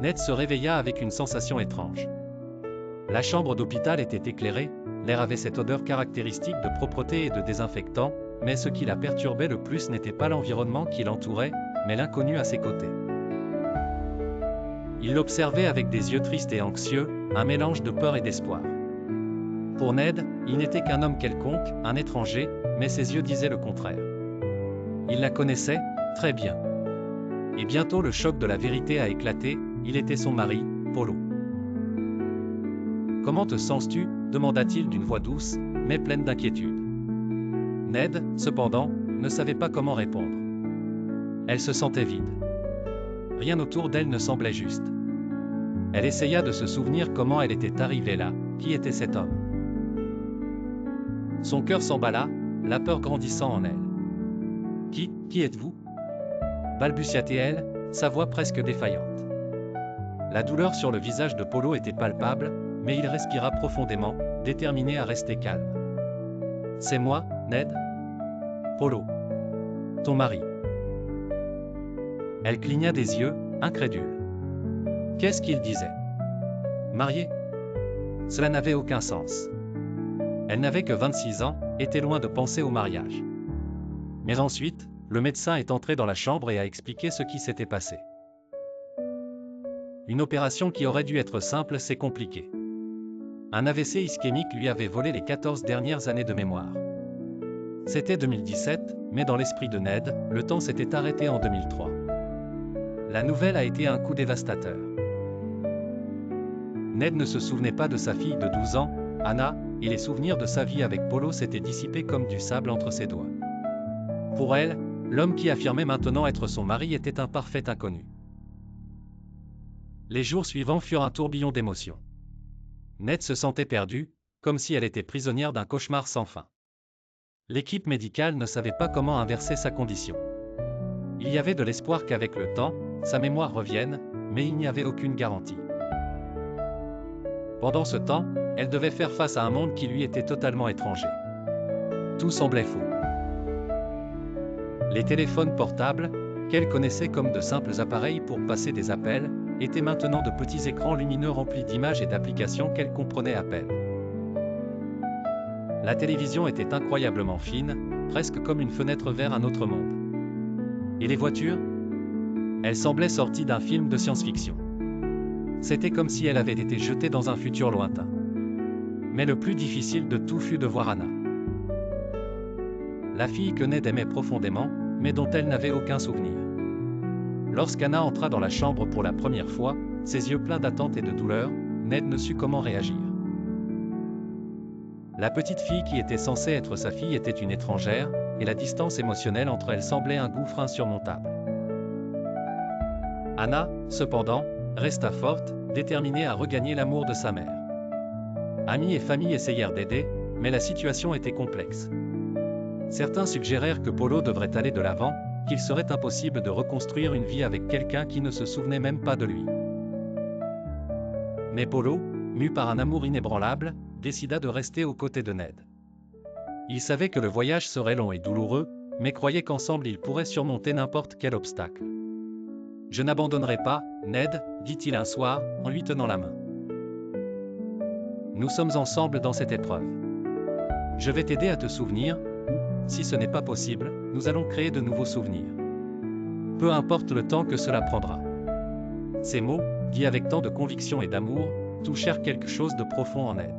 Ned se réveilla avec une sensation étrange. La chambre d'hôpital était éclairée, l'air avait cette odeur caractéristique de propreté et de désinfectant, mais ce qui la perturbait le plus n'était pas l'environnement qui l'entourait, mais l'inconnu à ses côtés. Il l'observait avec des yeux tristes et anxieux, un mélange de peur et d'espoir. Pour Ned, il n'était qu'un homme quelconque, un étranger, mais ses yeux disaient le contraire. Il la connaissait, très bien. Et bientôt le choc de la vérité a éclaté, il était son mari, Polo. « Comment te sens-tu » demanda-t-il d'une voix douce, mais pleine d'inquiétude. Ned, cependant, ne savait pas comment répondre. Elle se sentait vide. Rien autour d'elle ne semblait juste. Elle essaya de se souvenir comment elle était arrivée là, qui était cet homme. Son cœur s'emballa, la peur grandissant en elle. « Qui êtes-vous » balbutia-t-elle, sa voix presque défaillante. La douleur sur le visage de Polo était palpable, mais il respira profondément, déterminé à rester calme. « C'est moi, Ned ? Polo. Ton mari. » Elle cligna des yeux, incrédule. Qu'est-ce qu'il disait ? Marié ? Cela n'avait aucun sens. Elle n'avait que 26 ans, était loin de penser au mariage. Mais ensuite, le médecin est entré dans la chambre et a expliqué ce qui s'était passé. Une opération qui aurait dû être simple s'est compliquée. Un AVC ischémique lui avait volé les 14 dernières années de mémoire. C'était 2017, mais dans l'esprit de Ned, le temps s'était arrêté en 2003. La nouvelle a été un coup dévastateur. Ned ne se souvenait pas de sa fille de 12 ans, Anna, et les souvenirs de sa vie avec Polo s'étaient dissipés comme du sable entre ses doigts. Pour elle, l'homme qui affirmait maintenant être son mari était un parfait inconnu. Les jours suivants furent un tourbillon d'émotions. Ned se sentait perdue, comme si elle était prisonnière d'un cauchemar sans fin. L'équipe médicale ne savait pas comment inverser sa condition. Il y avait de l'espoir qu'avec le temps, sa mémoire revienne, mais il n'y avait aucune garantie. Pendant ce temps, elle devait faire face à un monde qui lui était totalement étranger. Tout semblait faux. Les téléphones portables, qu'elle connaissait comme de simples appareils pour passer des appels, étaient maintenant de petits écrans lumineux remplis d'images et d'applications qu'elle comprenait à peine. La télévision était incroyablement fine, presque comme une fenêtre vers un autre monde. Et les voitures ? Elles semblaient sorties d'un film de science-fiction. C'était comme si elle avait été jetée dans un futur lointain. Mais le plus difficile de tout fut de voir Anna. La fille que Ned aimait profondément, mais dont elle n'avait aucun souvenir. Lorsqu'Anna entra dans la chambre pour la première fois, ses yeux pleins d'attente et de douleur, Ned ne sut comment réagir. La petite fille qui était censée être sa fille était une étrangère, et la distance émotionnelle entre elles semblait un gouffre insurmontable. Anna, cependant, resta forte, déterminée à regagner l'amour de sa mère. Amis et famille essayèrent d'aider, mais la situation était complexe. Certains suggérèrent que Polo devrait aller de l'avant, qu'il serait impossible de reconstruire une vie avec quelqu'un qui ne se souvenait même pas de lui. Mais Polo, mu par un amour inébranlable, décida de rester aux côtés de Ned. Il savait que le voyage serait long et douloureux, mais croyait qu'ensemble ils pourraient surmonter n'importe quel obstacle. « Je n'abandonnerai pas, Ned, » dit-il un soir, en lui tenant la main. « Nous sommes ensemble dans cette épreuve. Je vais t'aider à te souvenir, ou, si ce n'est pas possible, nous allons créer de nouveaux souvenirs. Peu importe le temps que cela prendra. » Ces mots, dits avec tant de conviction et d'amour, touchèrent quelque chose de profond en Ned.